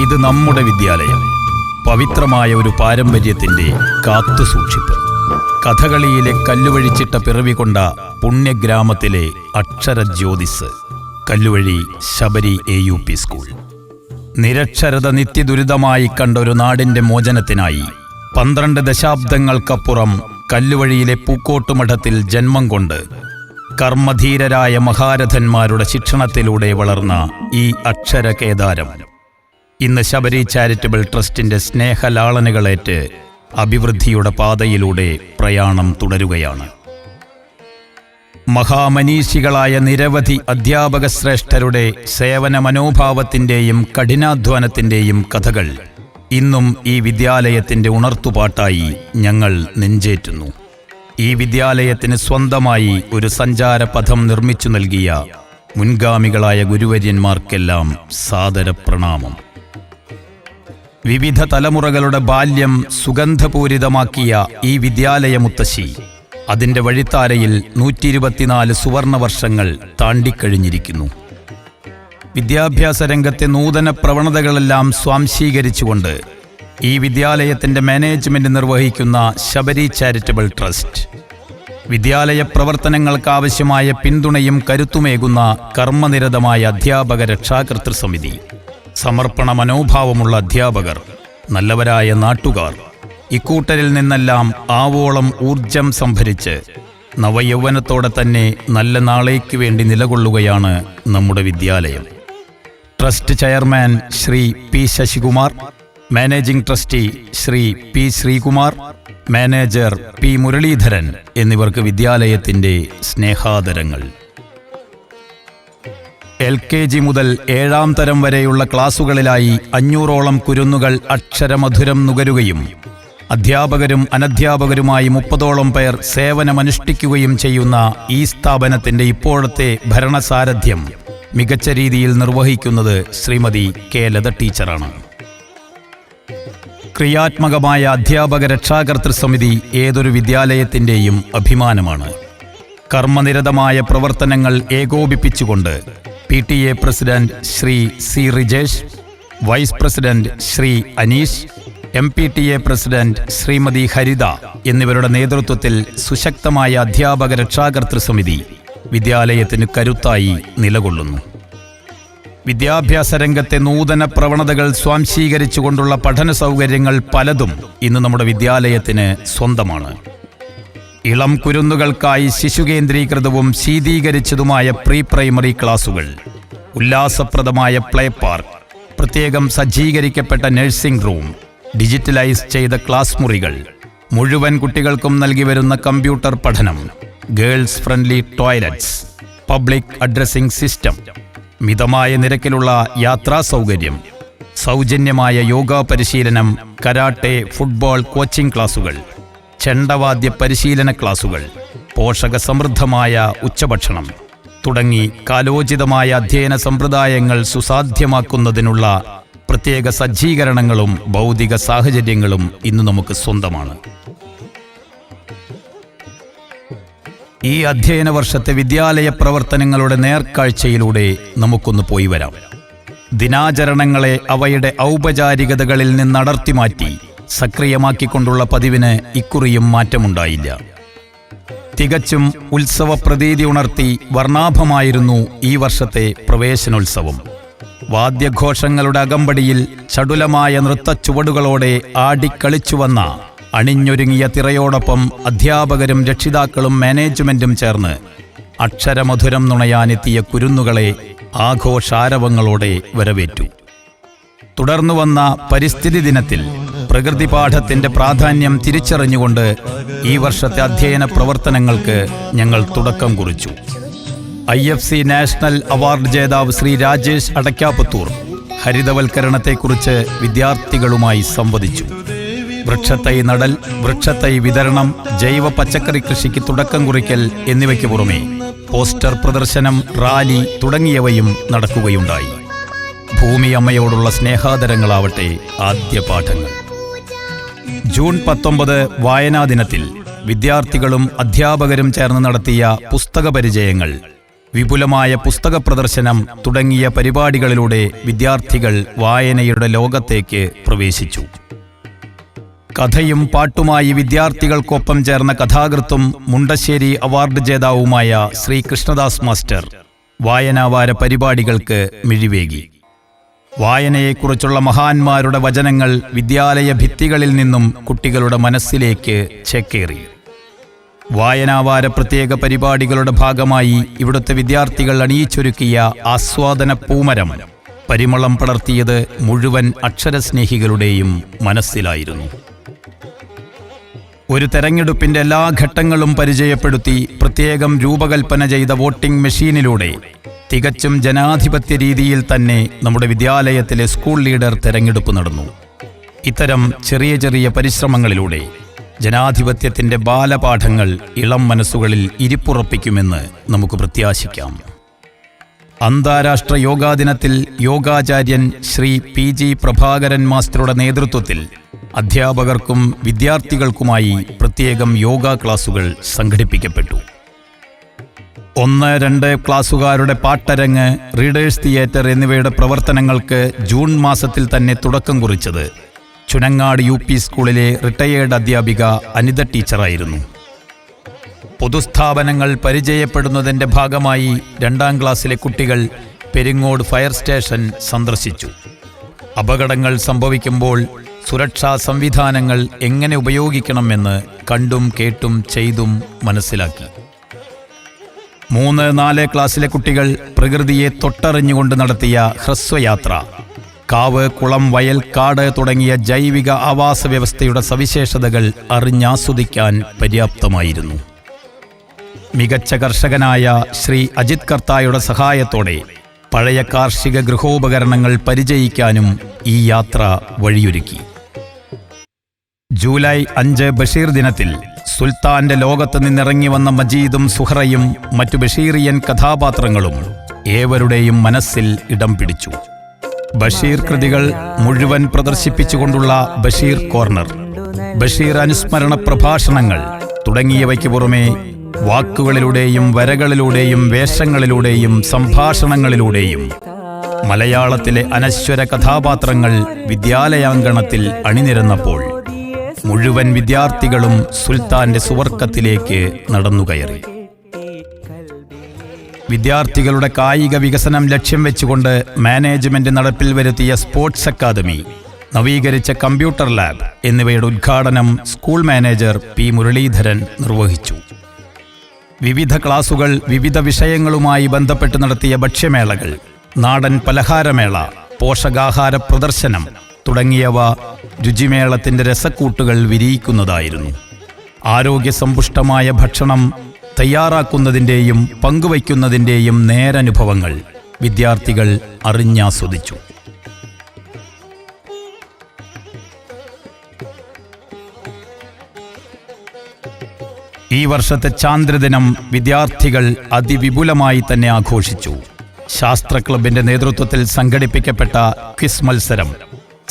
ഇത് നമ്മുടെ വിദ്യാലയം, പവിത്രമായ ഒരു പാരമ്പര്യത്തിൻ്റെ കാത്തുസൂക്ഷിപ്പ്. കഥകളിയിലെ കല്ലുവഴിച്ചിട്ട പിറവി കൊണ്ട പുണ്യഗ്രാമത്തിലെ അക്ഷരജ്യോതിസ് കല്ലുവഴി ശബരി AUP സ്കൂൾ. നിരക്ഷരത നിത്യദുരിതമായി കണ്ട ഒരു നാടിൻ്റെ മോചനത്തിനായി 12 ദശാബ്ദങ്ങൾക്കപ്പുറം കല്ലുവഴിയിലെ പൂക്കോട്ടുമഠത്തിൽ ജന്മം കൊണ്ട് കർമ്മധീരരായ മഹാരഥന്മാരുടെ ശിക്ഷണത്തിലൂടെ വളർന്ന ഈ അക്ഷരകേദാരം ഇന്ന് ശബരി ചാരിറ്റബിൾ ട്രസ്റ്റിന്റെ സ്നേഹലാളനകളേറ്റ് അഭിവൃദ്ധിയുടെ പാതയിലൂടെ പ്രയാണം തുടരുകയാണ്. മഹാമനീഷികളായ നിരവധി അധ്യാപക ശ്രേഷ്ഠരുടെ സേവന മനോഭാവത്തിൻ്റെയും കഠിനാധ്വാനത്തിൻ്റെയും കഥകൾ ഇന്നും ഈ വിദ്യാലയത്തിൻ്റെ ഉണർത്തുപാട്ടായി ഞങ്ങൾ നെഞ്ചേറ്റുന്നു. ഈ വിദ്യാലയത്തിന് സ്വന്തമായി ഒരു സഞ്ചാരപഥം നിർമ്മിച്ചു നൽകിയ മുൻഗാമികളായ ഗുരുവര്യന്മാർക്കെല്ലാം സാദര പ്രണാമം. വിവിധ തലമുറകളുടെ ബാല്യം സുഗന്ധപൂരിതമാക്കിയ ഈ വിദ്യാലയമുത്തശ്ശി അതിൻ്റെ വഴിത്താരയിൽ 124 സുവർണ വർഷങ്ങൾ താണ്ടിക്കഴിഞ്ഞിരിക്കുന്നു. വിദ്യാഭ്യാസ രംഗത്തെ നൂതന പ്രവണതകളെല്ലാം സ്വാംശീകരിച്ചുകൊണ്ട് ഈ വിദ്യാലയത്തിൻ്റെ മാനേജ്മെന്റ് നിർവഹിക്കുന്ന ശബരി ചാരിറ്റബിൾ ട്രസ്റ്റ് വിദ്യാലയ പ്രവർത്തനങ്ങൾക്കാവശ്യമായ പിന്തുണയും കരുത്തുമേകുന്ന കർമ്മനിരതമായ അധ്യാപക രക്ഷാകർതൃ സമിതി, സമർപ്പണ മനോഭാവമുള്ള അധ്യാപകർ, നല്ലവരായ നാട്ടുകാർ, ഇക്കൂട്ടരിൽ നിന്നെല്ലാം ആവോളം ഊർജം സംഭരിച്ച് നവയൗവനത്തോടെ തന്നെ നല്ല നാളേക്ക് വേണ്ടി നിലകൊള്ളുകയാണ് നമ്മുടെ വിദ്യാലയം. Trust chairman Shri P. Sasikumar, managing trustee Shri P. Sreekumar, manager P. Muraleedharan എന്നിവർക്ക് വിദ്യാലയത്തിൻ്റെ സ്നേഹാദരങ്ങൾ. LKG മുതൽ 7ാം തരം വരെയുള്ള ക്ലാസുകളിലായി 500ഓളം കുരുന്നുകൾ അക്ഷരമധുരം നുകരുകയും അധ്യാപകരും അനധ്യാപകരുമായി 30ഓളം പേർ സേവനമനുഷ്ഠിക്കുകയും ചെയ്യുന്ന ഈ സ്ഥാപനത്തിൻ്റെ ഇപ്പോഴത്തെ ഭരണസാരഥ്യം മികച്ച രീതിയിൽ നിർവഹിക്കുന്നത് ശ്രീമതി K. ലത ടീച്ചറാണ്. ക്രിയാത്മകമായ അധ്യാപക രക്ഷാകർതൃ സമിതി ഏതൊരു വിദ്യാലയത്തിൻ്റെയും അഭിമാനമാണ്. കർമ്മനിരതമായ പ്രവർത്തനങ്ങൾ ഏകോപിപ്പിച്ചുകൊണ്ട് PTA president Shri C. Rijesh, vice president Shri Aneesh, MPTA president Shrimati Haritha എന്നിവരുടെ നേതൃത്വത്തിൽ സുശക്തമായ അധ്യാപക രക്ഷാകർതൃ സമിതി വിദ്യാലയത്തിന് കരുത്തായി നിലകൊള്ളുന്നു. വിദ്യാഭ്യാസ രംഗത്തെ നൂതന പ്രവണതകൾ സ്വാംശീകരിച്ചുകൊണ്ടുള്ള പഠന സൗകര്യങ്ങൾ പലതും ഇന്ന് നമ്മുടെ വിദ്യാലയത്തിന് സ്വന്തമാണ്. ഇളം കുരുന്നുകൾക്കായി ശിശുകേന്ദ്രീകൃതവും ശീതീകരിച്ചതുമായ പ്രീ പ്രൈമറി ക്ലാസുകൾ, ഉല്ലാസപ്രദമായ പ്ലേ പാർക്ക്, പ്രത്യേകം സജ്ജീകരിക്കപ്പെട്ട നഴ്സിംഗ് റൂം, ഡിജിറ്റലൈസ് ചെയ്ത ക്ലാസ് മുറികൾ, മുഴുവൻ കുട്ടികൾക്കും നൽകി വരുന്ന കമ്പ്യൂട്ടർ പഠനം, girls friendly toilets, public addressing system, മിതമായ നിരക്കിലുള്ള യാത്രാ സൗകര്യം, സൗജന്യമായ യോഗ പരിശീലനം, കരാട്ടെ, ഫുട്ബോൾ കോച്ചിംഗ് ക്ലാസുകൾ, ചെണ്ടവാദ്യ പരിശീലന ക്ലാസുകൾ, പോഷകസമൃദ്ധമായ ഉച്ചഭക്ഷണം തുടങ്ങി കാലോചിതമായ അധ്യയന സമ്പ്രദായങ്ങൾ സുസാധ്യമാക്കുന്നതിനുള്ള പ്രത്യേക സജ്ജീകരണങ്ങളും ഭൗതിക സാഹചര്യങ്ങളും ഇന്ന് നമുക്ക് സ്വന്തമാണ്. ഈ അധ്യയന വർഷത്തെ വിദ്യാലയ പ്രവർത്തനങ്ങളുടെ നേർക്കാഴ്ചയിലൂടെ നമുക്കൊന്ന് പോയി വരാം. ദിനാചരണങ്ങളെ അവയുടെ ഔപചാരികതകളിൽ നിന്നടർത്തി മാറ്റി സക്രിയമാക്കിക്കൊണ്ടുള്ള പതിവിന് ഇക്കുറിയും മാറ്റമുണ്ടായില്ല. തികച്ചും ഉത്സവ പ്രതീതി ഉണർത്തി വർണ്ണാഭമായിരുന്നു ഈ വർഷത്തെ പ്രവേശനോത്സവം. വാദ്യഘോഷങ്ങളുടെ അകമ്പടിയിൽ ചടുലമായ നൃത്തച്ചുവടുകളോടെ ആടിക്കളിച്ചുവന്ന അണിഞ്ഞൊരുങ്ങിയ തിറയോടൊപ്പം അധ്യാപകരും രക്ഷിതാക്കളും മാനേജ്മെന്റും ചേർന്ന് അക്ഷരമധുരം നുണയാനെത്തിയ കുരുന്നുകളെ ആഘോഷാരവങ്ങളോടെ വരവേറ്റു. തുടർന്നു വന്ന പരിസ്ഥിതി ദിനത്തിൽ പ്രകൃതി പാഠത്തിന്റെ പ്രാധാന്യം തിരിച്ചറിഞ്ഞുകൊണ്ട് ഈ വർഷത്തെ അധ്യയന പ്രവർത്തനങ്ങൾക്ക് ഞങ്ങൾ തുടക്കം കുറിച്ചു. IFC നാഷണൽ അവാർഡ് ജേതാവ് ശ്രീ രാജേഷ് അടയ്ക്കാപുത്തൂർ ഹരിതവൽക്കരണത്തെക്കുറിച്ച് വിദ്യാർത്ഥികളുമായി സംവദിച്ചു. വൃക്ഷത്തൈ നടൽ, വൃക്ഷത്തൈ വിതരണം, ജൈവ പച്ചക്കറി കൃഷിക്ക് തുടക്കം കുറിക്കൽ എന്നിവയ്ക്ക് പുറമെ പോസ്റ്റർ പ്രദർശനം, റാലി തുടങ്ങിയവയും നടക്കുകയുണ്ടായി. ഭൂമി അമ്മയോടുള്ള സ്നേഹാദരങ്ങളാവട്ടെ ആദ്യ പാഠങ്ങൾ. ജൂൺ 19 വായനാ ദിനത്തിൽ വിദ്യാർത്ഥികളും അധ്യാപകരും ചേർന്ന് നടത്തിയ പുസ്തക പരിചയങ്ങൾ വിപുലമായ പുസ്തക പ്രദർശനം തുടങ്ങിയ പരിപാടികളിലൂടെ വിദ്യാർത്ഥികൾ വായനയുടെ ലോകത്തേക്ക് പ്രവേശിച്ചു. കഥയും പാട്ടുമായി വിദ്യാർത്ഥികൾക്കൊപ്പം ചേർന്ന കഥാകൃത്തും മുണ്ടശ്ശേരി അവാർഡ് ജേതാവുമായ ശ്രീ കൃഷ്ണദാസ് മാസ്റ്റർ വായനാവാര പരിപാടികൾക്ക് മിഴിവേകി. വായനയെക്കുറിച്ചുള്ള മഹാന്മാരുടെ വചനങ്ങൾ വിദ്യാലയ ഭിത്തികളിൽ നിന്നും കുട്ടികളുടെ മനസ്സിലേക്ക് ചേക്കേറി. വായനാവാര പ്രത്യേക പരിപാടികളുടെ ഭാഗമായി ഇവിടുത്തെ വിദ്യാർത്ഥികൾ അണിയിച്ചൊരുക്കിയ ആസ്വാദന പൂമരം പരിമളം പടർത്തിയത് മുഴുവൻ അക്ഷരസ്നേഹികളുടെയും മനസ്സിലായിരുന്നു. ഒരു തെരഞ്ഞെടുപ്പിന്റെ എല്ലാ ഘട്ടങ്ങളും പരിചയപ്പെടുത്തി പ്രത്യേകം രൂപകൽപ്പന ചെയ്ത വോട്ടിംഗ് മെഷീനിലൂടെ തികച്ചും ജനാധിപത്യ രീതിയിൽ തന്നെ നമ്മുടെ വിദ്യാലയത്തിലെ സ്കൂൾ ലീഡർ തെരഞ്ഞെടുപ്പ് നടന്നു. ഇത്തരം ചെറിയ ചെറിയ പരിശ്രമങ്ങളിലൂടെ ജനാധിപത്യത്തിന്റെ ബാലപാഠങ്ങൾ ഇളം മനസ്സുകളിൽ ഇരിപ്പുറപ്പിക്കുമെന്ന് നമുക്ക് പ്രത്യാശിക്കാം. അന്താരാഷ്ട്ര യോഗാ ദിനത്തിൽ യോഗാചാര്യൻ ശ്രീ PG പ്രഭാകരൻ മാസ്റ്ററുടെ നേതൃത്വത്തിൽ അധ്യാപകർക്കും വിദ്യാർത്ഥികൾക്കുമായി പ്രത്യേകം യോഗാ ക്ലാസുകൾ സംഘടിപ്പിക്കപ്പെട്ടു. 1-2 ക്ലാസുകാരുടെ പാട്ടരങ്ങ്, റീഡേഴ്സ് തിയേറ്റർ എന്നിവയുടെ പ്രവർത്തനങ്ങൾക്ക് ജൂൺ മാസത്തിൽ തന്നെ തുടക്കം കുറിച്ചത് ചുനങ്ങാട് UP സ്കൂളിലെ റിട്ടയേർഡ് അധ്യാപിക അനിത ടീച്ചറായിരുന്നു. പൊതുസ്ഥാപനങ്ങൾ പരിചയപ്പെടുന്നതിൻ്റെ ഭാഗമായി 2ാം ക്ലാസ്സിലെ കുട്ടികൾ പെരിങ്ങോട് ഫയർ സ്റ്റേഷൻ സന്ദർശിച്ചു. അപകടങ്ങൾ സംഭവിക്കുമ്പോൾ സുരക്ഷാ സംവിധാനങ്ങൾ എങ്ങനെ ഉപയോഗിക്കണമെന്ന് കണ്ടും കേട്ടും ചെയ്തും മനസ്സിലാക്കി. 3-4 ക്ലാസ്സിലെ കുട്ടികൾ പ്രകൃതിയെ തൊട്ടറിഞ്ഞുകൊണ്ട് നടത്തിയ ഹ്രസ്വയാത്ര കാവ്, കുളം, വയൽ, കാട് തുടങ്ങിയ ജൈവിക ആവാസ വ്യവസ്ഥയുടെ സവിശേഷതകൾ അറിഞ്ഞാസ്വദിക്കാൻ പര്യാപ്തമായിരുന്നു. മികച്ച കർഷകനായ ശ്രീ അജിത് കർത്തായുടെ സഹായത്തോടെ പഴയ കാർഷിക ഗൃഹോപകരണങ്ങൾ പരിചയിക്കാനും ഈ യാത്ര വഴിയൊരുക്കി. ജൂലൈ 5 ബഷീർ ദിനത്തിൽ സുൽത്താന്റെ ലോകത്ത് നിന്നിറങ്ങി വന്ന മജീദും സുഹറയും മറ്റു ബഷീറിയൻ കഥാപാത്രങ്ങളും ഏവരുടെയും മനസ്സിൽ ഇടം പിടിച്ചു. ബഷീർ കൃതികൾ മുഴുവൻ പ്രദർശിപ്പിച്ചുകൊണ്ടുള്ള ബഷീർ കോർണർ, ബഷീർ അനുസ്മരണ പ്രഭാഷണങ്ങൾ തുടങ്ങിയവയ്ക്ക് പുറമെ വാക്കുകളിലൂടെയും വരകളിലൂടെയും വേഷങ്ങളിലൂടെയും സംഭാഷണങ്ങളിലൂടെയും മലയാളത്തിലെ അനശ്വര കഥാപാത്രങ്ങൾ വിദ്യാലയാങ്കണത്തിൽ അണിനിരന്നപ്പോൾ മുഴുവൻ വിദ്യാർത്ഥികളും സുൽത്താന്റെ സുവർക്കത്തിലേക്ക് നടന്നുകയറി. വിദ്യാർത്ഥികളുടെ കായിക വികസനം ലക്ഷ്യം വെച്ചുകൊണ്ട് മാനേജ്മെന്റ് നടപ്പിൽ വരുത്തിയ സ്പോർട്സ് അക്കാദമി, നവീകരിച്ച കമ്പ്യൂട്ടർ ലാബ് എന്നിവയുടെ ഉദ്ഘാടനം സ്കൂൾ മാനേജർ P. മുരളീധരൻ നിർവഹിച്ചു. വിവിധ ക്ലാസുകൾ വിവിധ വിഷയങ്ങളുമായി ബന്ധപ്പെട്ട് നടത്തിയ ഭക്ഷ്യമേളകൾ, നാടൻ പലഹാരമേള, പോഷകാഹാര പ്രദർശനം തുടങ്ങിയവ രുചിമേളത്തിന്റെ രസക്കൂട്ടുകൾ വിരിയിക്കുന്നതായിരുന്നു. ആരോഗ്യസമ്പുഷ്ടമായ ഭക്ഷണം തയ്യാറാക്കുന്നതിൻ്റെയും പങ്കുവയ്ക്കുന്നതിൻ്റെയും നേരനുഭവങ്ങൾ വിദ്യാർത്ഥികൾ അറിഞ്ഞാസ്വദിച്ചു. ഈ വർഷത്തെ ചാന്ദ്രദിനം വിദ്യാർത്ഥികൾ അതിവിപുലമായി തന്നെ ആഘോഷിച്ചു. ശാസ്ത്ര ക്ലബിന്റെ നേതൃത്വത്തിൽ സംഘടിപ്പിക്കപ്പെട്ട ക്വിസ് മത്സരം,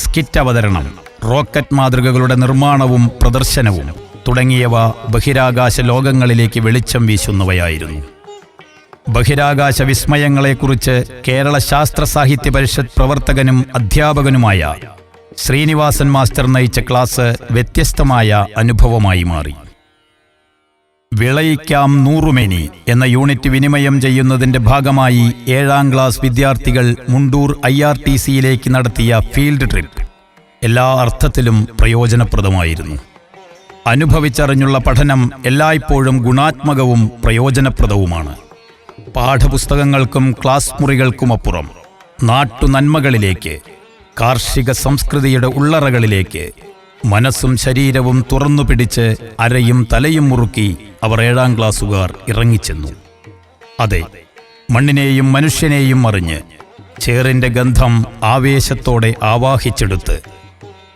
സ്കിറ്റ് അവതരണം, റോക്കറ്റ് മാതൃകകളുടെ നിർമ്മാണവും പ്രദർശനവും തുടങ്ങിയവ ബഹിരാകാശ ലോകങ്ങളിലേക്ക് വെളിച്ചം വീശുന്നവയായിരുന്നു. ബഹിരാകാശ വിസ്മയങ്ങളെക്കുറിച്ച് കേരള ശാസ്ത്ര സാഹിത്യ പരിഷത്ത് പ്രവർത്തകനും അധ്യാപകനുമായ ശ്രീനിവാസൻ മാസ്റ്റർ നയിച്ച ക്ലാസ് വ്യത്യസ്തമായ അനുഭവമായി മാറി. വിളയിക്കാം നൂറുമേനി എന്ന യൂണിറ്റ് വിനിമയം ചെയ്യുന്നതിന്റെ ഭാഗമായി 7ാം ക്ലാസ് വിദ്യാർത്ഥികൾ മുണ്ടൂർ IRTCയിലേക്ക് നടത്തിയ ഫീൽഡ് ട്രിപ്പ് എല്ലാ അർത്ഥത്തിലും പ്രയോജനപ്രദമായിരുന്നു. അനുഭവിച്ചറിഞ്ഞുള്ള പഠനം എല്ലായ്പ്പോഴും ഗുണാത്മകവും പ്രയോജനപ്രദവുമാണ്. പാഠപുസ്തകങ്ങൾക്കും ക്ലാസ് മുറികൾക്കുമപ്പുറം നാട്ടുനന്മകളിലേക്ക്, കാർഷിക സംസ്കൃതിയുടെ ഉള്ളറകളിലേക്ക് മനസ്സും ശരീരവും തുറന്നുപിടിച്ച് അരയും തലയും മുറുക്കി അവർ 7ാം ക്ലാസ്സുകാർ ഇറങ്ങിച്ചെന്നു. അതെ, മണ്ണിനെയും മനുഷ്യനെയും അറിഞ്ഞ് ചേറിന്റെ ഗന്ധം ആവേശത്തോടെ ആവാഹിച്ചെടുത്ത്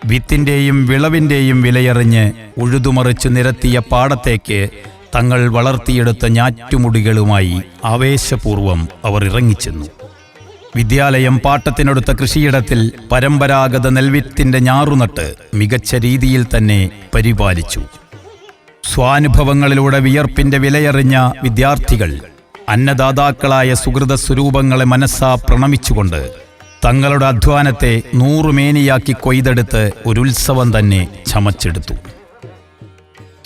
വിത്തിൻ്റെയും വിളവിൻ്റെയും വിലയറിഞ്ഞ് ഉഴുതുമറിച്ചു നിരത്തിയ പാടത്തേക്ക് തങ്ങൾ വളർത്തിയെടുത്ത ഞാറ്റുമുടികളുമായി ആവേശപൂർവം അവർ ഇറങ്ങിച്ചെന്നു. വിദ്യാലയം പാട്ടത്തിനടുത്ത കൃഷിയിടത്തിൽ പരമ്പരാഗത നെൽവിത്തിന്റെ ഞാറുനട്ട് മികച്ച രീതിയിൽ തന്നെ പരിപാലിച്ചു. സ്വാനുഭവങ്ങളിലൂടെ വിയർപ്പിന്റെ വിലയറിഞ്ഞ വിദ്യാർത്ഥികൾ അന്നദാതാക്കളായ സുഹൃത സ്വരൂപങ്ങളെ മനസ്സാ പ്രണമിച്ചുകൊണ്ട് തങ്ങളുടെ അധ്വാനത്തെ 100 മേനിയാക്കി കൊയ്തെടുത്ത് ഒരു ഉത്സവം തന്നെ ചമച്ചെടുത്തു.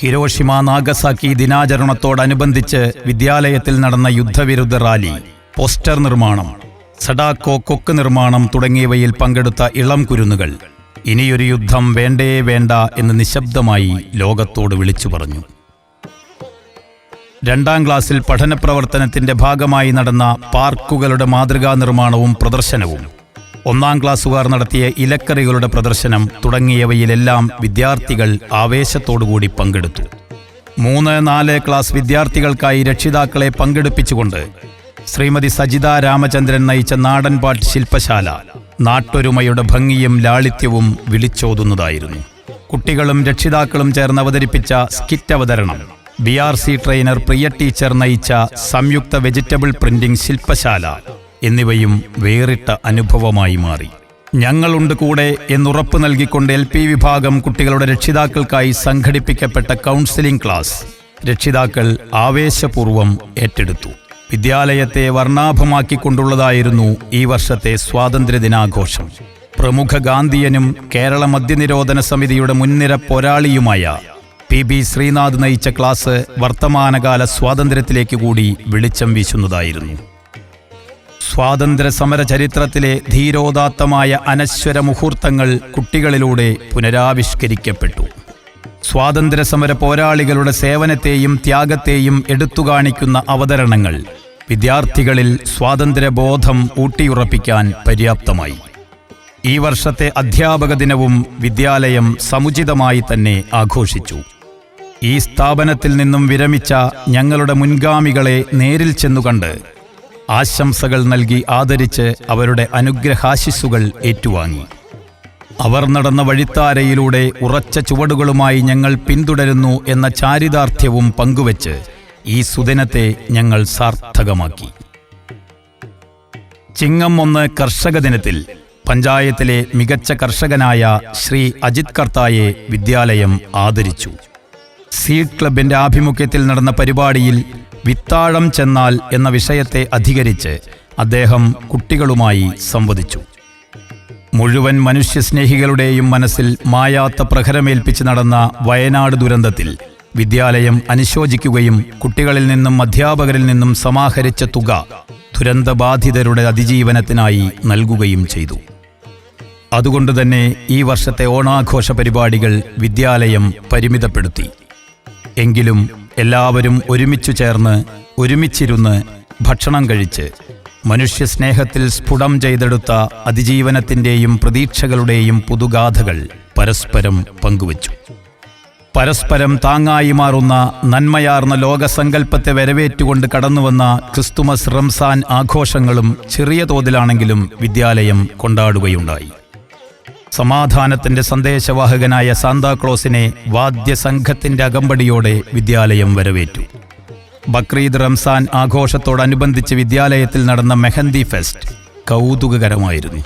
ഹിരോഷിമ നാഗസാക്കി ദിനാചരണത്തോടനുബന്ധിച്ച് വിദ്യാലയത്തിൽ നടന്ന യുദ്ധവിരുദ്ധ റാലി, പോസ്റ്റർ നിർമ്മാണം, സഡാക്കോ കൊക്ക് നിർമ്മാണം തുടങ്ങിയവയിൽ പങ്കെടുത്ത ഇളം കുരുന്നുകൾ ഇനിയൊരു യുദ്ധം വേണ്ടേ വേണ്ട എന്ന് നിശബ്ദമായി ലോകത്തോട് വിളിച്ചു പറഞ്ഞു. 2ാം ക്ലാസ്സിൽ പഠന പ്രവർത്തനത്തിന്റെ ഭാഗമായി നടന്ന പാർക്കുകളുടെ മാതൃകാ നിർമ്മാണവും പ്രദർശനവും, 1ാം ക്ലാസ്സുകാർ നടത്തിയ ഇലക്കറികളുടെ പ്രദർശനം തുടങ്ങിയവയിലെല്ലാം വിദ്യാർത്ഥികൾ ആവേശത്തോടുകൂടി പങ്കെടുത്തു. 3-4 ക്ലാസ് വിദ്യാർത്ഥികൾക്കായി രക്ഷിതാക്കളെ പങ്കെടുപ്പിച്ചുകൊണ്ട് ശ്രീമതി സജിത രാമചന്ദ്രൻ നയിച്ച നാടൻപാട്ട് ശില്പശാല നാട്ടൊരുമയുടെ ഭംഗിയും ലാളിത്യവും വിളിച്ചോതുന്നതായിരുന്നു. കുട്ടികളും രക്ഷിതാക്കളും ചേർന്ന് അവതരിപ്പിച്ച സ്കിറ്റ് അവതരണം, BRC ട്രെയിനർ പ്രിയ ടീച്ചർ നയിച്ച സംയുക്ത വെജിറ്റബിൾ പ്രിന്റിംഗ് ശില്പശാല എന്നിവയും വേറിട്ട അനുഭവമായി മാറി. ഞങ്ങളുണ്ട് കൂടെ എന്നുറപ്പു നൽകിക്കൊണ്ട് LP വിഭാഗം കുട്ടികളുടെ രക്ഷിതാക്കൾക്കായി സംഘടിപ്പിക്കപ്പെട്ട കൗൺസിലിംഗ് ക്ലാസ് രക്ഷിതാക്കൾ ആവേശപൂർവ്വം ഏറ്റെടുത്തു. വിദ്യാലയത്തെ വർണ്ണാഭമാക്കിക്കൊണ്ടുള്ളതായിരുന്നു ഈ വർഷത്തെ സ്വാതന്ത്ര്യദിനാഘോഷം. പ്രമുഖ ഗാന്ധിയനും കേരള മദ്യനിരോധന സമിതിയുടെ മുൻനിര പോരാളിയുമായ PB ശ്രീനാഥ് നയിച്ച ക്ലാസ് വർത്തമാനകാല സ്വാതന്ത്ര്യത്തിലേക്ക് കൂടി വെളിച്ചം വീശുന്നതായിരുന്നു. സ്വാതന്ത്ര്യ സമര ചരിത്രത്തിലെ ധീരോദാത്തമായ അനശ്വര മുഹൂർത്തങ്ങൾ കുട്ടികളിലൂടെ പുനരാവിഷ്കരിക്കപ്പെട്ടു. സ്വാതന്ത്ര്യസമര പോരാളികളുടെ സേവനത്തെയും ത്യാഗത്തെയും എടുത്തുകാണിക്കുന്ന അവതരണങ്ങൾ വിദ്യാർത്ഥികളിൽ സ്വാതന്ത്ര്യബോധം ഊട്ടിയുറപ്പിക്കാൻ പര്യാപ്തമായി. ഈ വർഷത്തെ അധ്യാപക ദിനവും വിദ്യാലയം സമുചിതമായി തന്നെ ആഘോഷിച്ചു. ഈ സ്ഥാപനത്തിൽ നിന്നും വിരമിച്ച ഞങ്ങളുടെ മുൻഗാമികളെ നേരിൽ ചെന്നുകണ്ട് ആശംസകൾ നൽകി ആദരിച്ച് അവരുടെ അനുഗ്രഹാശിസ്സുകൾ ഏറ്റുവാങ്ങി. അവർ നടന്ന വഴിത്താരയിലൂടെ ഉറച്ച ചുവടുകളുമായി ഞങ്ങൾ പിന്തുടരുന്നു എന്ന ചാരിതാർത്ഥ്യവും പങ്കുവച്ച് ഈ സുദിനത്തെ ഞങ്ങൾ സാർത്ഥകമാക്കി. ചിങ്ങം 1 കർഷക ദിനത്തിൽ പഞ്ചായത്തിലെ മികച്ച കർഷകനായ ശ്രീ അജിത് കർത്തായെ വിദ്യാലയം ആദരിച്ചു. സീഡ് ക്ലബിന്റെ ആഭിമുഖ്യത്തിൽ നടന്ന പരിപാടിയിൽ വിത്താഴം ചെന്നാൽ എന്ന വിഷയത്തെ അധികരിച്ച് അദ്ദേഹം കുട്ടികളുമായി സംവദിച്ചു. മുഴുവൻ മനുഷ്യസ്നേഹികളുടെയും മനസ്സിൽ മായാത്ത പ്രഹരമേൽപ്പിച്ച് നടന്ന വയനാട് ദുരന്തത്തിൽ വിദ്യാലയം അനുശോചിക്കുകയും കുട്ടികളിൽ നിന്നും അധ്യാപകരിൽ നിന്നും സമാഹരിച്ച തുക ദുരന്തബാധിതരുടെ അതിജീവനത്തിനായി നൽകുകയും ചെയ്തു. അതുകൊണ്ടുതന്നെ ഈ വർഷത്തെ ഓണാഘോഷ പരിപാടികൾ വിദ്യാലയം പരിമിതപ്പെടുത്തി. എങ്കിലും എല്ലാവരും ഒരുമിച്ചു ചേർന്ന് ഒരുമിച്ചിരുന്ന് ഭക്ഷണം കഴിച്ച് മനുഷ്യസ്നേഹത്തിൽ സ്ഫുടം ചെയ്തെടുത്ത അതിജീവനത്തിൻ്റെയും പ്രതീക്ഷകളുടെയും പുതുഗാഥകൾ പരസ്പരം പങ്കുവച്ചു. പരസ്പരം താങ്ങായി മാറുന്ന നന്മയാർന്ന ലോകസങ്കല്പത്തെ വരവേറ്റുകൊണ്ട് കടന്നുവന്ന ക്രിസ്തുമസ് റംസാൻ ആഘോഷങ്ങളും ചെറിയ തോതിലാണെങ്കിലും വിദ്യാലയം കൊണ്ടാടുകയുണ്ടായി. സമാധാനത്തിന്റെ സന്ദേശവാഹകനായ സാന്താക്ലോസിനെ വാദ്യസംഘത്തിന്റെ അകമ്പടിയോടെ വിദ്യാലയം വരവേറ്റു. ബക്രീദ് റംസാൻ ആഘോഷത്തോടനുബന്ധിച്ച് വിദ്യാലയത്തിൽ നടന്ന മെഹന്തി ഫെസ്റ്റ് കൗതുകകരമായിരുന്നു.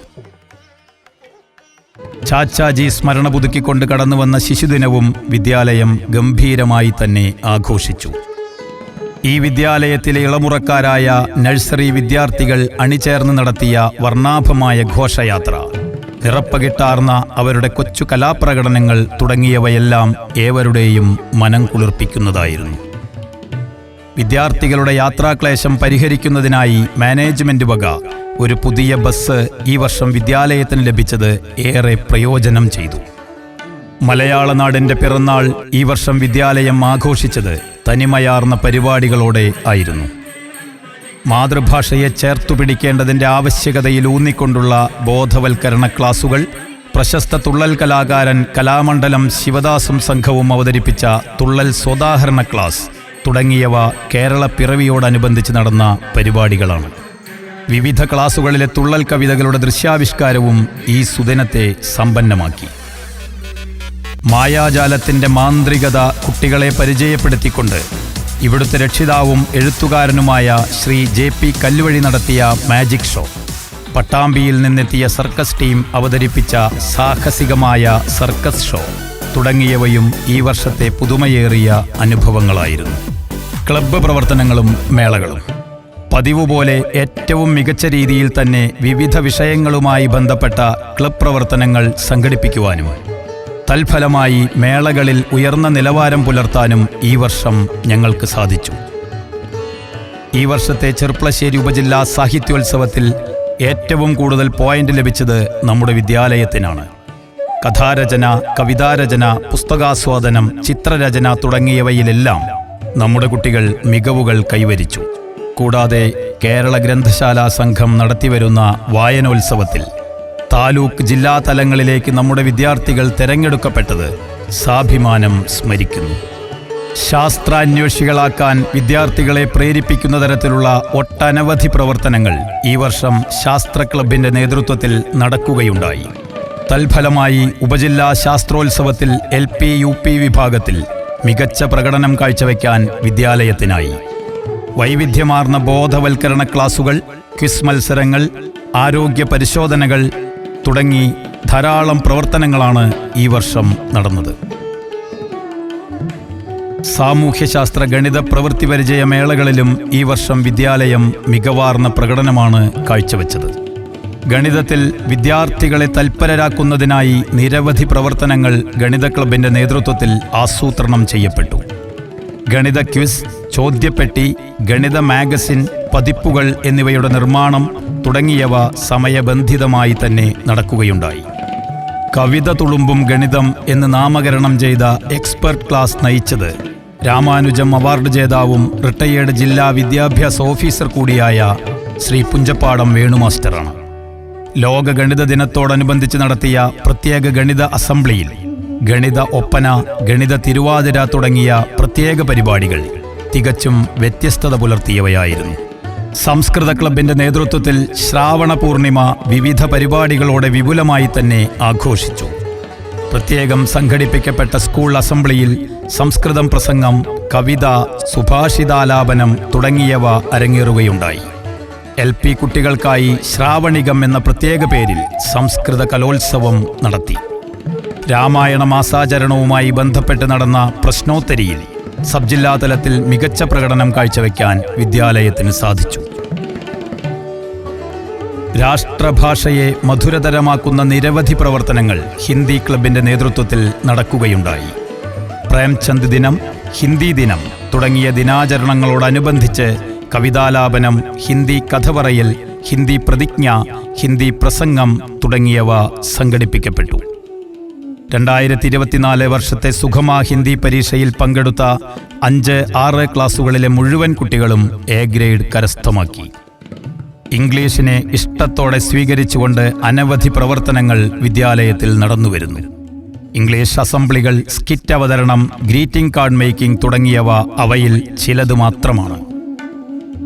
ചാച്ചാജി സ്മരണ പുതുക്കിക്കൊണ്ട് കടന്നുവന്ന ശിശുദിനവും വിദ്യാലയം ഗംഭീരമായി തന്നെ ആഘോഷിച്ചു. ഈ വിദ്യാലയത്തിലെ ഇളമുറക്കാരായ നഴ്സറി വിദ്യാർത്ഥികൾ അണിചേർന്ന് നടത്തിയ വർണ്ണാഭമായ ഘോഷയാത്ര, നിറപ്പകിട്ടാർന്ന അവരുടെ കൊച്ചു കലാപ്രകടനങ്ങൾ തുടങ്ങിയവയെല്ലാം ഏവരുടെയും മനം കുളിർപ്പിക്കുന്നതായിരുന്നു. വിദ്യാർത്ഥികളുടെ യാത്രാക്ലേശം പരിഹരിക്കുന്നതിനായി മാനേജ്മെന്റ് വക ഒരു പുതിയ ബസ് ഈ വർഷം വിദ്യാലയത്തിന് ലഭിച്ചത് ഏറെ പ്രയോജനം ചെയ്തു. മലയാള നാടിന്റെ പിറന്നാൾ ഈ വർഷം വിദ്യാലയം ആഘോഷിച്ചത് തനിമയാർന്ന പരിപാടികളോടെ ആയിരുന്നു. മാതൃഭാഷയെ ചേർത്തുപിടിക്കേണ്ടതിന്റെ ആവശ്യകതയിൽ ഊന്നിക്കൊണ്ടുള്ള ബോധവൽക്കരണ ക്ലാസുകൾ, പ്രശസ്ത തുള്ളൽ കലാകാരൻ കലാമണ്ഡലം ശിവദാസും സംഘവും അവതരിപ്പിച്ച തുള്ളൽ സ്വദാഹരണ ക്ലാസ് തുടങ്ങിയവ കേരള പിറവിയോടനുബന്ധിച്ച് നടന്ന പരിപാടികളാണ്. വിവിധ ക്ലാസുകളിലെ തുള്ളൽ കവിതകളുടെ ദൃശ്യാവിഷ്കാരവും ഈ സുദിനത്തെ സമ്പന്നമാക്കി. മായാജാലത്തിന്റെ മാന്ത്രികത കുട്ടികളെ പരിചയപ്പെടുത്തിക്കൊണ്ട് ഇവിടുത്തെ രക്ഷിതാവും എഴുത്തുകാരനുമായ ശ്രീ JP കല്ലുവഴി നടത്തിയ മാജിക് ഷോ, പട്ടാമ്പിയിൽ നിന്നെത്തിയ സർക്കസ് ടീം അവതരിപ്പിച്ച സാഹസികമായ സർക്കസ് ഷോ തുടങ്ങിയവയും ഈ വർഷത്തെ പുതുമയേറിയ അനുഭവങ്ങളായിരുന്നു. ക്ലബ്ബ് പ്രവർത്തനങ്ങളും മേളകളും പതിവ് പോലെ ഏറ്റവും മികച്ച രീതിയിൽ തന്നെ വിവിധ വിഷയങ്ങളുമായി ബന്ധപ്പെട്ട ക്ലബ് പ്രവർത്തനങ്ങൾ സംഘടിപ്പിക്കുവാനും തൽഫലമായി മേളകളിൽ ഉയർന്ന നിലവാരം പുലർത്താനും ഈ വർഷം ഞങ്ങൾക്ക് സാധിച്ചു. ഈ വർഷത്തെ ചെർപ്പളശ്ശേരി ഉപജില്ലാ സാഹിത്യോത്സവത്തിൽ ഏറ്റവും കൂടുതൽ പോയിന്റ് ലഭിച്ചത് നമ്മുടെ വിദ്യാലയത്തിനാണ്. കഥാരചന, കവിതാരചന, പുസ്തകാസ്വാദനം, ചിത്രരചന തുടങ്ങിയവയിലെല്ലാം നമ്മുടെ കുട്ടികൾ മികവുകൾ കൈവരിച്ചു. കൂടാതെ കേരള ഗ്രന്ഥശാലാ സംഘം നടത്തിവരുന്ന വായനോത്സവത്തിൽ താലൂക്ക്, ജില്ലാ തലങ്ങളിലേക്ക് നമ്മുടെ വിദ്യാർത്ഥികൾ തെരഞ്ഞെടുക്കപ്പെട്ടത് സാഭിമാനം സ്മരിക്കുന്നു. ശാസ്ത്രാന്വേഷികളാക്കാൻ വിദ്യാർത്ഥികളെ പ്രേരിപ്പിക്കുന്ന തരത്തിലുള്ള ഒട്ടനവധി പ്രവർത്തനങ്ങൾ ഈ വർഷം ശാസ്ത്ര ക്ലബിന്റെ നേതൃത്വത്തിൽ നടക്കുകയുണ്ടായി. തൽഫലമായി ഉപജില്ലാ ശാസ്ത്രോത്സവത്തിൽ LP UP വിഭാഗത്തിൽ മികച്ച പ്രകടനം കാഴ്ചവെക്കാൻ വിദ്യാലയത്തിനായി. വൈവിധ്യമാർന്ന ബോധവൽക്കരണ ക്ലാസുകൾ, ക്വിസ് മത്സരങ്ങൾ, ആരോഗ്യ പരിശോധനകൾ തുടങ്ങി ധാരാളം പ്രവർത്തനങ്ങളാണ് ഈ വർഷം നടന്നത്. സാമൂഹ്യശാസ്ത്ര, ഗണിത, പ്രവൃത്തി പരിചയ മേളകളിലും ഈ വർഷം വിദ്യാലയം മികവാർന്ന പ്രകടനമാണ് കാഴ്ചവെച്ചത്. ഗണിതത്തിൽ വിദ്യാർത്ഥികളെ തൽപരരാക്കുന്നതിനായി നിരവധി പ്രവർത്തനങ്ങൾ ഗണിത ക്ലബിന്റെ നേതൃത്വത്തിൽ ആസൂത്രണം ചെയ്യപ്പെട്ടു. ഗണിത ക്വിസ്, ചോദ്യപ്പെട്ടി, ഗണിത മാഗസിൻ, പതിപ്പുകൾ എന്നിവയുടെ നിർമ്മാണം തുടങ്ങിയവ സമയബന്ധിതമായി തന്നെ നടക്കുകയുണ്ടായി. കവിത തുളുമ്പും ഗണിതം എന്ന് നാമകരണം ചെയ്ത എക്സ്പെർട്ട് ക്ലാസ് നയിച്ചത് രാമാനുജം അവാർഡ് ജേതാവും റിട്ടയേർഡ് ജില്ലാ വിദ്യാഭ്യാസ ഓഫീസർ കൂടിയായ ശ്രീ പുഞ്ചപ്പാടം വേണുമാസ്റ്ററാണ്. ലോക ഗണിത ദിനത്തോടനുബന്ധിച്ച് നടത്തിയ പ്രത്യേക ഗണിത അസംബ്ലിയിൽ ഗണിത ഒപ്പന, ഗണിത തിരുവാതിര തുടങ്ങിയ പ്രത്യേക പരിപാടികൾ തികച്ചും വ്യത്യസ്തത പുലർത്തിയവയായിരുന്നു. സംസ്കൃത ക്ലബിന്റെ നേതൃത്വത്തിൽ ശ്രാവണ പൂർണിമ വിവിധ പരിപാടികളോടെ വിപുലമായി തന്നെ ആഘോഷിച്ചു. പ്രത്യേകം സംഘടിപ്പിക്കപ്പെട്ട സ്കൂൾ അസംബ്ലിയിൽ സംസ്കൃതം പ്രസംഗം, കവിത, സുഭാഷിതാലാപനം തുടങ്ങിയവ അരങ്ങേറുകയുണ്ടായി. LP കുട്ടികൾക്കായി ശ്രാവണികം എന്ന പ്രത്യേക പേരിൽ സംസ്കൃത കലോത്സവം നടത്തി. രാമായണ മാസാചരണവുമായി ബന്ധപ്പെട്ട് നടന്ന പ്രശ്നോത്തരിയിൽ സബ് ജില്ലാ തലത്തിൽ മികച്ച പ്രകടനം കാഴ്ചവെക്കാൻ വിദ്യാലയത്തിന് സാധിച്ചു. രാഷ്ട്രഭാഷയെ മധുരതരമാക്കുന്ന നിരവധി പ്രവർത്തനങ്ങൾ ഹിന്ദി ക്ലബിന്റെ നേതൃത്വത്തിൽ നടക്കുകയുണ്ടായി. പ്രേംചന്ദ് ദിനം, ഹിന്ദി ദിനം തുടങ്ങിയ ദിനാചരണങ്ങളോടനുബന്ധിച്ച് കവിതാലാപനം, ഹിന്ദി കഥ പറയൽ, ഹിന്ദി പ്രതിജ്ഞ, ഹിന്ദി പ്രസംഗം തുടങ്ങിയവ സംഘടിപ്പിക്കപ്പെട്ടു. 2024 വർഷത്തെ സുഗമ ഹിന്ദി പരീക്ഷയിൽ പങ്കെടുത്ത 5, 6 ക്ലാസുകളിലെ മുഴുവൻ കുട്ടികളും A ഗ്രേഡ് കരസ്ഥമാക്കി. ഇംഗ്ലീഷിനെ ഇഷ്ടത്തോടെ സ്വീകരിച്ചുകൊണ്ട് അനവധി പ്രവർത്തനങ്ങൾ വിദ്യാലയത്തിൽ നടന്നുവരുന്നു. ഇംഗ്ലീഷ് അസംബ്ലികൾ, സ്കിറ്റ് അവതരണം, ഗ്രീറ്റിംഗ് കാർഡ് മേക്കിംഗ് തുടങ്ങിയവ അവയിൽ ചിലത് മാത്രമാണ്.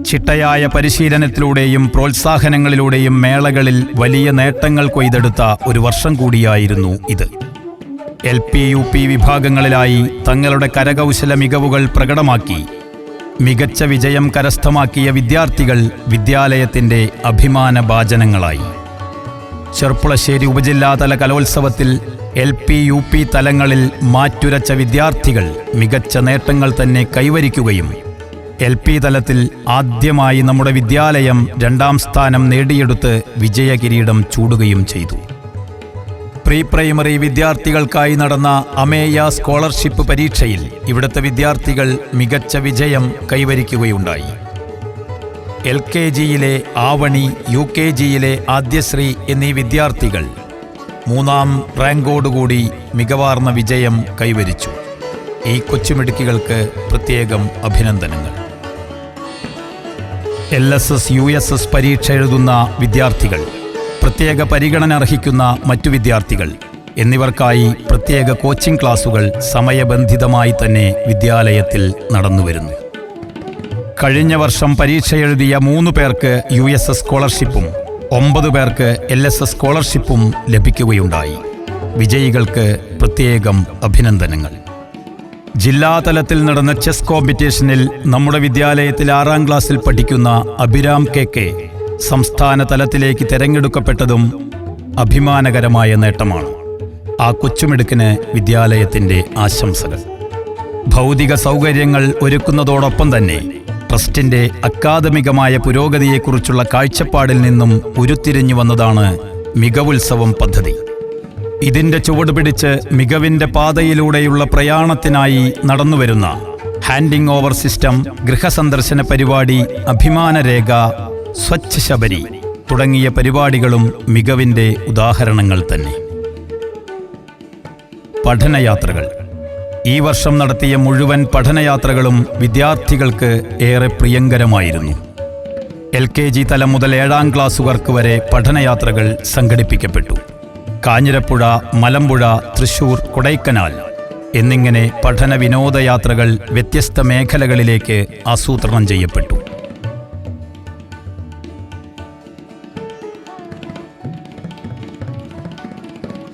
ചിട്ടയായ പരിശീലനത്തിലൂടെയും പ്രോത്സാഹനങ്ങളിലൂടെയും മേളകളിൽ വലിയ നേട്ടങ്ങൾ കൊയ്തെടുത്ത ഒരു വർഷം കൂടിയായിരുന്നു ഇത്. LP UP വിഭാഗങ്ങളിലായി തങ്ങളുടെ കരകൗശല മികവുകൾ പ്രകടമാക്കി മികച്ച വിജയം കരസ്ഥമാക്കിയ വിദ്യാർത്ഥികൾ വിദ്യാലയത്തിന്റെ അഭിമാനഭാജനങ്ങളായി. ചെർപ്പളശ്ശേരി ഉപജില്ലാതല കലോത്സവത്തിൽ LP UP തലങ്ങളിൽ മാറ്റുരച്ച വിദ്യാർത്ഥികൾ മികച്ച നേട്ടങ്ങൾ തന്നെ കൈവരിക്കുകയും LP തലത്തിൽ ആദ്യമായി നമ്മുടെ വിദ്യാലയം 2ാം സ്ഥാനം നേടിയെടുത്ത് വിജയകിരീടം ചൂടുകയും ചെയ്തു. പ്രീ പ്രൈമറി വിദ്യാർത്ഥികൾക്കായി നടന്ന അമേയ സ്കോളർഷിപ്പ് പരീക്ഷയിൽ ഇവിടുത്തെ വിദ്യാർത്ഥികൾ മികച്ച വിജയം കൈവരിക്കുകയുണ്ടായി. LKGയിലെ ആവണി, UKGയിലെ ആദ്യശ്രീ എന്നീ വിദ്യാർത്ഥികൾ 3ാം റാങ്കോടുകൂടി മികവാർന്ന വിജയം കൈവരിച്ചു. ഈ കൊച്ചുമിടുക്കികൾക്ക് പ്രത്യേകം അഭിനന്ദനങ്ങൾ. LSS USS പരീക്ഷ എഴുതുന്ന വിദ്യാർത്ഥികൾ, പ്രത്യേക പരിഗണന അർഹിക്കുന്ന മറ്റു വിദ്യാർത്ഥികൾ എന്നിവർക്കായി പ്രത്യേക കോച്ചിംഗ് ക്ലാസുകൾ സമയബന്ധിതമായി തന്നെ വിദ്യാലയത്തിൽ നടന്നുവരുന്നു. കഴിഞ്ഞ വർഷം പരീക്ഷ എഴുതിയ 3 പേർക്ക് USS സ്കോളർഷിപ്പും 9 പേർക്ക് LSS സ്കോളർഷിപ്പും ലഭിക്കുകയുണ്ടായി. വിജയികൾക്ക് പ്രത്യേകം അഭിനന്ദനങ്ങൾ. ജില്ലാതലത്തിൽ നടന്ന ചെസ് കോമ്പറ്റീഷനിൽ നമ്മുടെ വിദ്യാലയത്തിൽ 6ാം ക്ലാസ്സിൽ പഠിക്കുന്ന അഭിരാം KK സംസ്ഥാന തലത്തിലേക്ക് തിരഞ്ഞെടുക്കപ്പെട്ടതും അഭിമാനകരമായ നേട്ടമാണ്. ആ കൊച്ചുമിടുക്കിന് വിദ്യാലയത്തിൻ്റെ ആശംസകൾ. ഭൗതിക സൗകര്യങ്ങൾ ഒരുക്കുന്നതോടൊപ്പം തന്നെ ട്രസ്റ്റിന്റെ അക്കാദമികമായ പുരോഗതിയെക്കുറിച്ചുള്ള കാഴ്ചപ്പാടിൽ നിന്നും ഉരുത്തിരിഞ്ഞു വന്നതാണ് മികവുത്സവം പദ്ധതി. ഇതിന്റെ ചുവടുപിടിച്ച് മികവിന്റെ പാതയിലൂടെയുള്ള പ്രയാണത്തിനായി നടന്നുവരുന്ന ഹാൻഡിംഗ് ഓവർ സിസ്റ്റം, ഗൃഹസന്ദർശന പരിപാടി, അഭിമാനരേഖ, സ്വച്ഛ് ശബരി തുടങ്ങിയ പരിപാടികളും മികവിന്റെ ഉദാഹരണങ്ങൾ തന്നെ. പഠനയാത്രകൾ. ഈ വർഷം നടത്തിയ മുഴുവൻ പഠനയാത്രകളും വിദ്യാർത്ഥികൾക്ക് ഏറെ പ്രിയങ്കരമായിരുന്നു. LKG തലം മുതൽ 7ാം ക്ലാസ്സുകാർക്ക് വരെ പഠനയാത്രകൾ സംഘടിപ്പിക്കപ്പെട്ടു. കാഞ്ഞിരപ്പുഴ, മലമ്പുഴ, തൃശൂർ, കൊടൈക്കനാൽ എന്നിങ്ങനെ പഠന വിനോദയാത്രകൾ വ്യത്യസ്ത മേഖലകളിലേക്ക് ആസൂത്രണം ചെയ്യപ്പെട്ടു.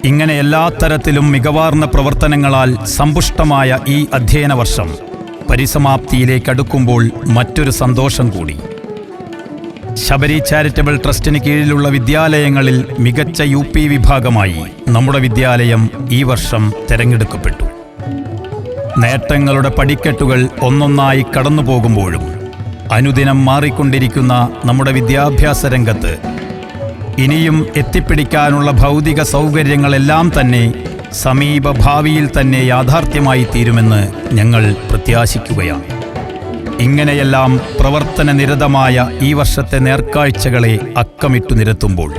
ഇങ്ങനെ എല്ലാ തരത്തിലും മികവാർന്ന പ്രവർത്തനങ്ങളാൽ സമ്പുഷ്ടമായ ഈ അധ്യയന വർഷം പരിസമാപ്തിയിലേക്കടുക്കുമ്പോൾ മറ്റൊരു സന്തോഷം കൂടി. ശബരി ചാരിറ്റബിൾ ട്രസ്റ്റിന് കീഴിലുള്ള വിദ്യാലയങ്ങളിൽ മികച്ച UP വിഭാഗമായി നമ്മുടെ വിദ്യാലയം ഈ വർഷം തെരഞ്ഞെടുക്കപ്പെട്ടു. നേട്ടങ്ങളുടെ പടിക്കെട്ടുകൾ ഒന്നൊന്നായി കടന്നുപോകുമ്പോഴും അനുദിനം മാറിക്കൊണ്ടിരിക്കുന്ന നമ്മുടെ വിദ്യാഭ്യാസ രംഗത്ത് ഇനിയും എത്തിപ്പിടിക്കാനുള്ള ഭൗതിക സൗകര്യങ്ങളെല്ലാം തന്നെ സമീപ ഭാവിയിൽ തന്നെ യാഥാർത്ഥ്യമായി തീരുമെന്ന് ഞങ്ങൾ പ്രത്യാശിക്കുകയാണ്. ഇങ്ങനെയെല്ലാം പ്രവർത്തന നിരതമായ ഈ വർഷത്തെ നേർക്കാഴ്ചകളെ അക്കമിട്ടു നിരത്തുമ്പോൾ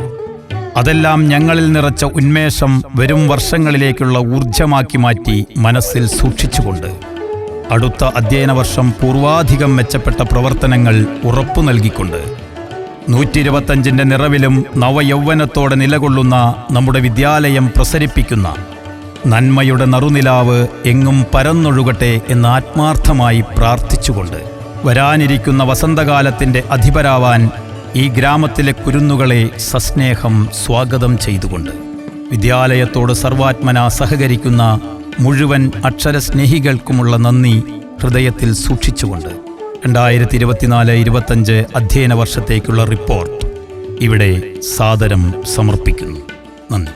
അതെല്ലാം ഞങ്ങളിൽ നിറച്ച ഉന്മേഷം വരും വർഷങ്ങളിലേക്കുള്ള ഊർജമാക്കി മാറ്റി മനസ്സിൽ സൂക്ഷിച്ചുകൊണ്ട് അടുത്ത അധ്യയന വർഷം പൂർവാധികം മെച്ചപ്പെട്ട പ്രവർത്തനങ്ങൾ ഉറപ്പു നൽകിക്കൊണ്ട് 125ന്റെ നിറവിലും നവയൗവനത്തോടെ നിലകൊള്ളുന്ന നമ്മുടെ വിദ്യാലയം പ്രസരിപ്പിക്കുന്ന നന്മയുടെ നറുനിലാവ് എങ്ങും പരന്നൊഴുകട്ടെ എന്ന് ആത്മാർത്ഥമായി പ്രാർത്ഥിച്ചുകൊണ്ട് വരാനിരിക്കുന്ന വസന്തകാലത്തിൻ്റെ അധിപരാവാൻ ഈ ഗ്രാമത്തിലെ കുരുന്നുകളെ സസ്നേഹം സ്വാഗതം ചെയ്തുകൊണ്ട് വിദ്യാലയത്തോട് സർവാത്മന സഹകരിക്കുന്ന മുഴുവൻ അക്ഷരസ്നേഹികൾക്കുമുള്ള നന്ദി ഹൃദയത്തിൽ സൂക്ഷിച്ചുകൊണ്ട് 2024-25 അധ്യയന വർഷത്തേക്കുള്ള റിപ്പോർട്ട് ഇവിടെ സാദരം സമർപ്പിക്കുന്നു. നന്ദി.